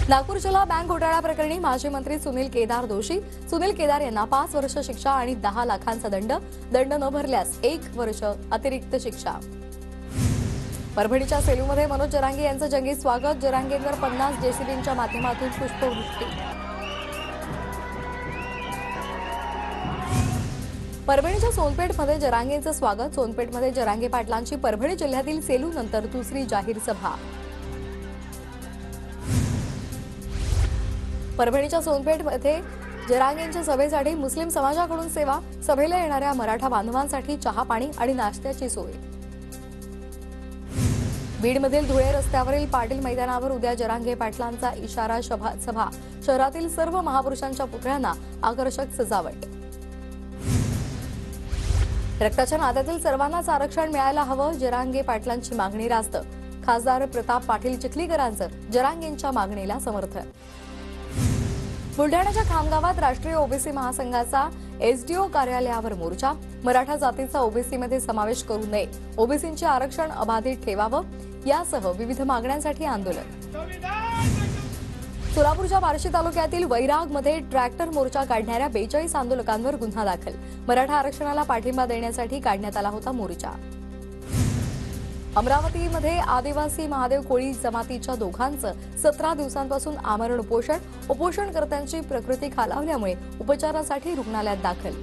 नागपूर जिल्हा बँक घोटाळा प्रकरणी माजी मंत्री सुनील केदार दोषी। सुनील केदार यांना 5 वर्ष शिक्षा आणि 10 लाखांचा दंड न भरल्यास 1 वर्ष अतिरिक्त शिक्षा। परभणीच्या सेलूमध्ये मनोज जरांगे यांचं जंगी स्वागत। जरांगेंवर 50 जेसीबींच्या माध्यमातून पुष्पवृष्टी। परभणीच्या सोनपेठमध्ये जरांगेंचं स्वागत। सोनपेठमध्ये जरांगे पाटलांची परभणी जिल्ह्यातील सेलू नंतर दुसरी जाहीर सभा। परभणीच्या सोनपेठमध्ये जरांगेंच्या सभेसाठी मुस्लिम समाजाकडून सेवा। सभेला येणाऱ्या मराठा बांधवांसाठी चहा पाणी आणि नाश्त्याची सोय। बीडमधील धुळे रस्त्यावरील पाटील मैदानावर उद्या जरांगे पाटलांचा इशारा सभा। शहरातील सर्व महापुरुषांच्या पुतळ्यांना आकर्षक सजावट। रक्ताच्या नात्यातील सर्वांनाच आरक्षण मिळायला हवं, जरांगे पाटलांची मागणी रास्त। खासदार प्रताप पाटील चिखलीकरांचं जरांगेंच्या मागणीला समर्थन। बुलढाण्याच्या खामगावात राष्ट्रीय ओबीसी महासंघाचा एसडीओ कार्यालयावर मोर्चा। मराठा जातीचा ओबीसीमध्ये समावेश करू नये, ओबीसींचे आरक्षण अबाधित ठेवावं यासह विविध मागण्यांसाठी आंदोलन। सोलापूरच्या बार्शी तालुक्यातील वैरागमध्ये ट्रॅक्टर मोर्चा काढणाऱ्या 42 आंदोलकांवर गुन्हा दाखल। मराठा आरक्षणाला पाठिंबा देण्यासाठी काढण्यात आला होता मोर्चा। अमरावतीमध्ये आदिवासी महादेव कोळी जमातीच्या दोघांचं 17 दिवसांपासून आमरण उपोषण। उपोषणकर्त्यांची प्रकृती खालावल्यामुळे उपचारासाठी रुग्णालयात दाखल।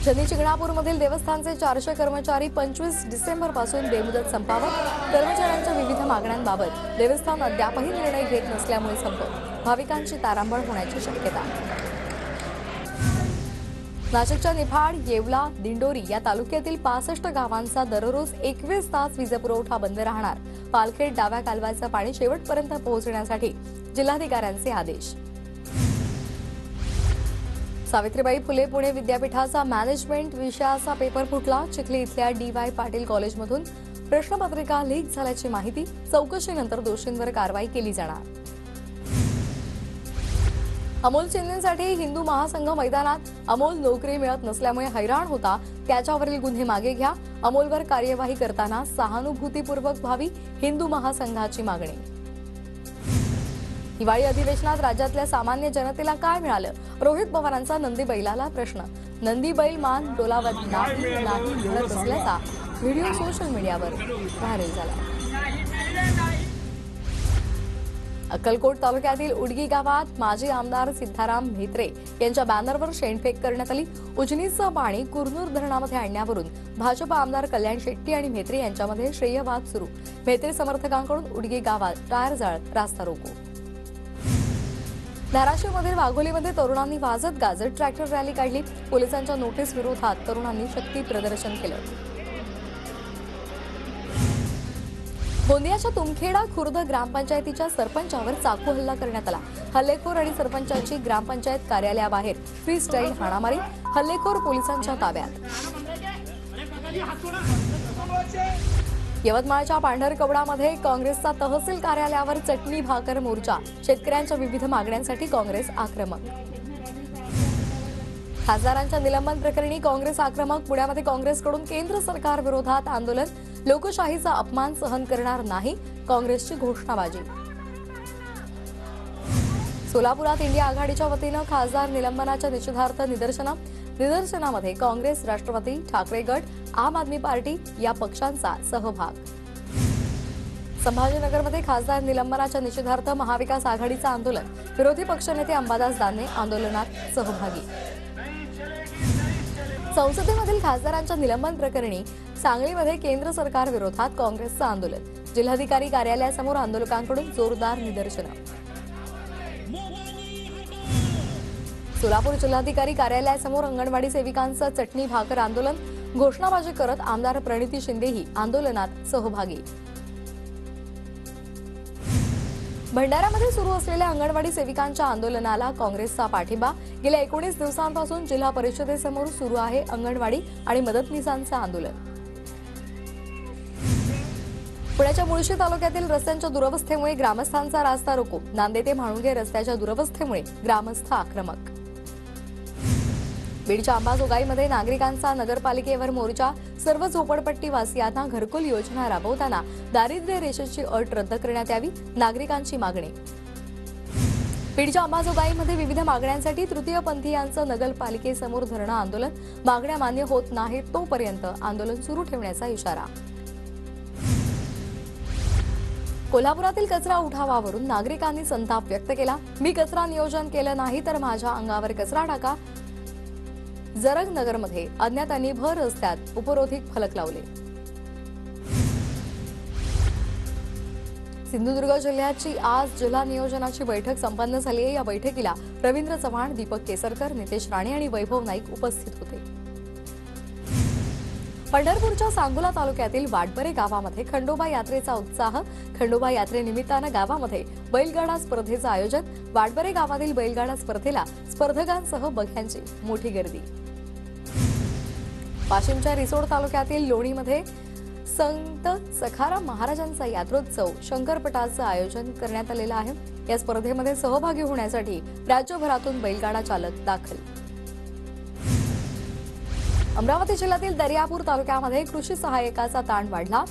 शनी शिंगणापूरमधील देवस्थानचे 400 कर्मचारी 25 डिसेंबरपासून बेमुदत संपावर। कर्मचाऱ्यांच्या विविध मागण्यांबाबत देवस्थान अद्यापही निर्णय घेत नसल्यामुळे संप। भाविकांची तारांबळ होण्याची शक्यता। नाशिकच्या निफाड, येवला, दिंडोरी या तालुक्यातील 65 गावांचा दररोज 21 तास वीजपुरवठा बंद राहणार। पालखेड डाव्या कालव्याचं पाणी शेवटपर्यंत पोहोचण्यासाठी जिल्हाधिकाऱ्यांचे आदेश। सावित्रीबाई फुले पुणे विद्यापीठाचा मॅनेजमेंट विषयाचा पेपर फुटला। चिखली इथल्या DY पाटील कॉलेजमधून प्रश्नपत्रिका लीक झाल्याची माहिती। चौकशीनंतर दोषींवर कारवाई केली जाणार। अमोल चिंदेंसाठी हिंदू महासंघ मैदानात। अमोल नोकरी मिळत नसल्यामुळे हैराण होता, त्याच्यावरील गुन्हे मागे घ्या। अमोलवर कार्यवाही करताना सहानुभूतीपूर्वक व्हावी, हिंदू महासंघाची मागणी। हिवाळी अधिवेशनात राज्यातल्या सामान्य जनतेला काय मिळालं? रोहित पवारांचा नंदी बैलाला प्रश्न। नंदी बैल मान डोलावत नाही म्हणत असल्याचा व्हिडिओ सोशल मीडियावर व्हायरल झाला। अक्कलकोट तालुक्यातील उडगी गावात माजी आमदार सिद्धाराम म्हेत्रे यांच्या बॅनरवर शेणफेक करण्यात आली। उजनीचं पाणी कुरनूर धरणामध्ये आणण्यावरून भाजप आमदार कल्याण शेट्टी आणि म्हेत्रे यांच्यामध्ये श्रेयवाद सुरू। म्हेत्रे समर्थकांकडून उडगी गावात टायर जाळत रास्ता रोको। धाराशिवमधील वाघोलीमध्ये तरुणांनी वाजत गाजत ट्रॅक्टर रॅली काढली। पोलिसांच्या नोटीस विरोधात तरुणांनी शक्ती प्रदर्शन केलं। गोंदियाच्या तुमखेडा खुर्द ग्रामपंचायतीच्या सरपंचावर चाकू हल्ला करण्यात आला। हल्लेखोर आणि सरपंचाची ग्रामपंचायत कार्यालयाबाहेर फ्री स्टाईल हाणामारी। हल्लेखोर पोलिसांच्या ताब्यात। यवतमाळच्या पांढरकवडामध्ये काँग्रेसचा तहसील कार्यालयावर चटणी भाकर मोर्चा। शेतकऱ्यांच्या विविध मागण्यांसाठी काँग्रेस आक्रमक। खासदारांच्या निलंबन प्रकरणी काँग्रेस आक्रमक। पुण्यामध्ये काँग्रेसकडून केंद्र सरकार विरोधात आंदोलन। लोकशाहीचा अपमान सहन करणार नाही, काँग्रेसची घोषणाबाजी। सोलापुरात इंडिया आघाडीच्या वतीनं खासदार निलंबनाच्या निषेधार्थ निदर्शनामध्ये काँग्रेस, राष्ट्रवादी, ठाकरे गट, आम आदमी पार्टी या पक्षांचा सहभाग। संभाजीनगरमध्ये खासदार निलंबनाच्या निषेधार्थ महाविकास आघाडीचं आंदोलन। विरोधी पक्षनेते अंबादास दानवे आंदोलनात सहभागी। संसदेमधील खासदारांच्या निलंबन प्रकरणी सांगलीमध्ये केंद्र सरकार विरोधात काँग्रेसचं आंदोलन। जिल्हाधिकारी कार्यालयासमोर आंदोलकांकडून जोरदार निदर्शनं। सोलापूर जिल्हाधिकारी कार्यालयासमोर अंगणवाडी सेविकांचं चटणी भाकर आंदोलन। घोषणाबाजी करत आमदार प्रणिती शिंदेही आंदोलनात सहभागी। भंडाऱ्यामध्ये सुरू असलेल्या अंगणवाडी सेविकांच्या आंदोलनाला काँग्रेसचा पाठिंबा। गेल्या 19 दिवसांपासून जिल्हा परिषदेसमोर सुरू आहे अंगणवाडी आणि मदतनीसांचं आंदोलन। पुण्याच्या मुळशी तालुक्यातील रस्त्यांच्या दुरवस्थेमुळे ग्रामस्थांचा रास्ता रोको। नांदे ते म्हाळुंगे रस्त्याच्या दुरवस्थेमुळे ग्रामस्थ आक्रमक। बीडच्या अंबाजोगाईमध्ये नागरिकांचा नगरपालिकेवर मोर्चा. सर्व झोपडपट्टी वासियांना घरकुल योजना राबवताना दारिद्र्य रेषेची अट रद्द करण्यात यावी, नागरिकांची मागणी. बीडच्या अंबाजोगाईमध्ये विविध मागण्यांसाठी तृतीयपंथीयांचं नगरपालिकेसमोर धरणं आंदोलन. मागण्या मान्य होत नाहीत तोपर्यंत आंदोलन सुरू ठेवण्याचा इशारा. कोल्हापुरातील कचरा उठावावरून नागरिकांनी संताप व्यक्त केला. मी कचरा नियोजन केलं नाही तर माझ्या अंगावर कचरा टाका. जरगनगरमध्ये अज्ञातांनी भर रस्त्यात उपरोधिक फलक लावले. सिंधुदुर्ग जिल्ह्याची आज जिल्हा नियोजनाची बैठक संपन्न झाली आहे. या बैठकीला रवींद्र चव्हाण, दीपक केसरकर, नितेश राणे आणि वैभव नाईक उपस्थित होते. पंढरपूरच्या सांगोला तालुक्यातील वाडबरे गावामध्ये खंडोबा यात्रेचा उत्साह. खंडोबा यात्रेनिमित्तानं गावामध्ये बैलगाडा स्पर्धेचं आयोजन. वाडबरे गावातील बैलगाडा स्पर्धेला स्पर्धकांसह बघ्यांची मोठी गर्दी. वाशिमच्या रिसोड तालुक्यातील लोणीमध्ये संत सखाराम महाराजांचा यात्रोत्सव शंकरपटाचं आयोजन करण्यात आलेलं आहे. या स्पर्धेमध्ये सहभागी होण्यासाठी राज्यभरातून बैलगाडा चालक दाखल. अमरावती जिल्ह्यातील दर्यापूर तालुक्यामध्ये कृषी सहाय्यकाचा ताण वाढला.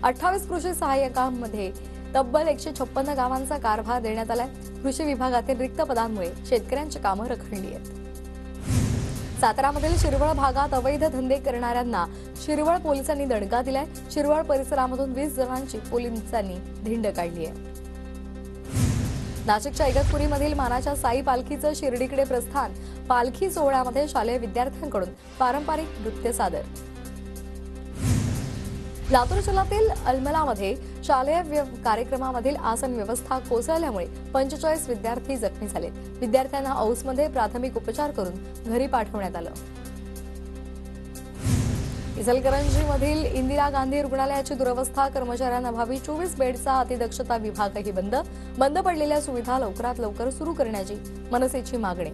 28 कृषी सहाय्यकांमध्ये तब्बल 156 गावांचा कारभार देण्यात आलाय. कृषी विभागातील रिक्त पदांमुळे शेतकऱ्यांची कामं रखडली आहेत. सातारामधील शिरवळ भागात अवैध धंदे करणाऱ्यांना शिरवळ पोलिसांनी दणका दिलाय. शिरवळ परिसरामधून 20 जणांची पोलिसांनी धिंड काढली आहे. नाशिकच्या इगतपुरीमधील मानाच्या साई पालखीचं शिर्डीकडे प्रस्थान. पालखी सोहळ्यामध्ये शालेय विद्यार्थ्यांकडून पारंपरिक नृत्य सादर. लातूर जिल्ह्यातील अलमलामध्ये शालेय कार्यक्रमामधील आसन व्यवस्था कोसळल्यामुळे 45 विद्यार्थी जखमी झाले. विद्यार्थ्यांना औसमध्ये प्राथमिक उपचार करून घरी पाठवण्यात आलं. इचलकरंजीमधील इंदिरा गांधी रुग्णालयाची दुरवस्था. कर्मचाऱ्यांअभावी 24 बेडचा अतिदक्षता विभागही बंद. बंद पडलेल्या सुविधा लवकरात लवकर सुरू करण्याची मनसेची मागणी.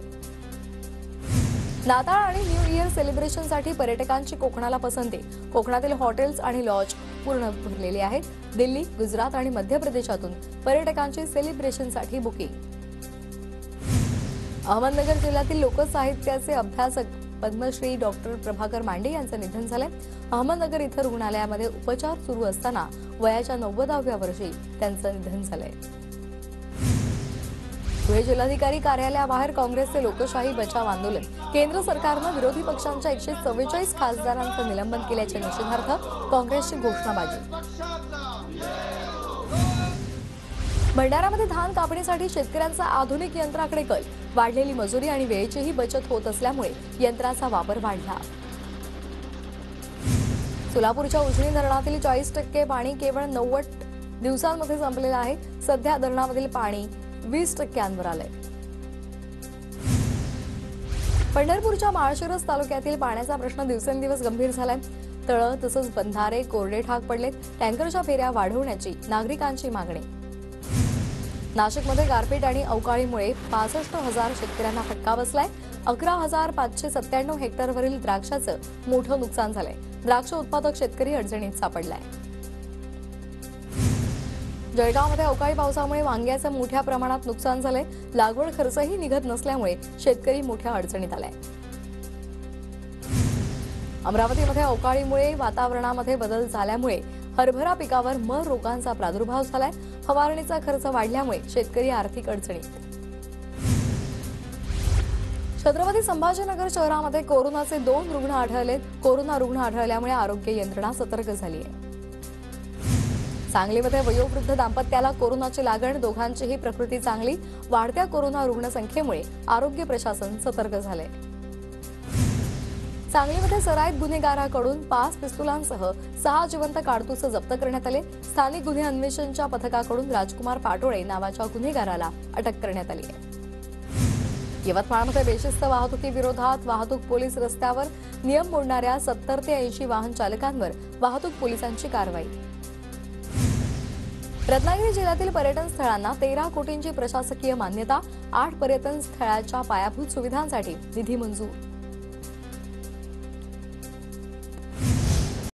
नाताळ आणि न्यू इयर सेलिब्रेशनसाठी पर्यटकांची कोकणाला पसंती. कोकणातील हॉटेल्स आणि लॉज पूर्ण भरलेले आहेत. दिल्ली, गुजरात आणि मध्य प्रदेशातून पर्यटकांची सेलिब्रेशनसाठी बुकिंग. अहमदनगर जिल्ह्यातील लोकसाहित्याचे अभ्यासक पद्मश्री डॉक्टर प्रभाकर मांडे यांचं निधन झालंय. अहमदनगर इथं रुग्णालयामध्ये उपचार सुरू असताना वयाच्या 90व्या वर्षी त्यांचं निधन झालंय. धुळे जिल्हाधिकारी कार्यालयाबाहेर काँग्रेसचे लोकशाही बचाव आंदोलन. केंद्र सरकारनं विरोधी पक्षांच्या 144 खासदारांचं निलंबन केल्याच्या निषेधार्थ काँग्रेसची घोषणाबाजी. भंडाऱ्यामध्ये धान कापणीसाठी शेतकऱ्यांचा आधुनिक यंत्राकडे कल. वाढलेली मजुरी आणि वेळेचीही बचत होत असल्यामुळे यंत्राचा वापर वाढला. सोलापूरच्या उजनी धरणातील 40% पाणी केवळ 90 दिवसांमध्ये संपलेलं आहे. सध्या धरणामधील पाणी 20%वर आलंय. पंढरपूरच्या माळशिरस तालुक्यातील पाण्याचा प्रश्न दिवसेंदिवस गंभीर झालाय. तळं तसंच बंधारे कोरडे ठाक पडलेत. टँकरच्या फेऱ्या वाढवण्याची नागरिकांची मागणी. नाशिकमध्ये गारपीट आणि अवकाळीमुळे 65,000 शेतकऱ्यांना फटका बसलाय. 11,597 हेक्टरवरील द्राक्षाचं मोठं नुकसान झालंय. द्राक्ष उत्पादक शेतकरी अडचणीत सापडलाय. जळगावमध्ये अवकाळी पावसामुळे वांग्याचं मोठ्या प्रमाणात नुकसान झालंय. लागवड खर्चही निघत नसल्यामुळे शेतकरी मोठ्या अडचणीत आलाय. अमरावतीमध्ये अवकाळीमुळे वातावरणामध्ये बदल झाल्यामुळे हरभरा पिकावर मर रोगांचा प्रादुर्भाव झालाय. फवारणीचा खर्च वाढल्यामुळे शेतकरी आर्थिक अडचणीत. छत्रपती संभाजीनगर शहरामध्ये कोरोनाचे 2 रुग्ण आढळलेत. कोरोना रुग्ण आढळल्यामुळे आरोग्य यंत्रणा सतर्क झाली आहे. सांगलीमध्ये वयोवृद्ध दाम्पत्याला कोरोनाची लागण. दोघांचीही प्रकृती चांगली. वाढत्या कोरोना रुग्णसंख्येमुळे आरोग्य प्रशासन सतर्क झाले. सांगलीमध्ये सराईत गुन्हेगाराकडून 5 पिस्तुलांसह 6 जिवंत काडतुसं जप्त करण्यात आले. स्थानिक गुन्हे अन्वेषणच्या पथकाकडून राजकुमार पाटोळे नावाच्या गुन्हेगाराला अटक करण्यात आली आहे. यवतमाळमध्ये बेशिस्त वाहतुकीविरोधात वाहतूक पोलीस रस्त्यावर नियम मोडणाऱ्या 70 ते 80 वाहन चालकांवर वाहतूक पोलिसांची कारवाई. रत्नागिरी जिल्ह्यातील पर्यटन स्थळांना 13 कोटींची प्रशासकीय मान्यता. 8 पर्यटन स्थळाच्या पायाभूत सुविधांसाठी निधी मंजूर.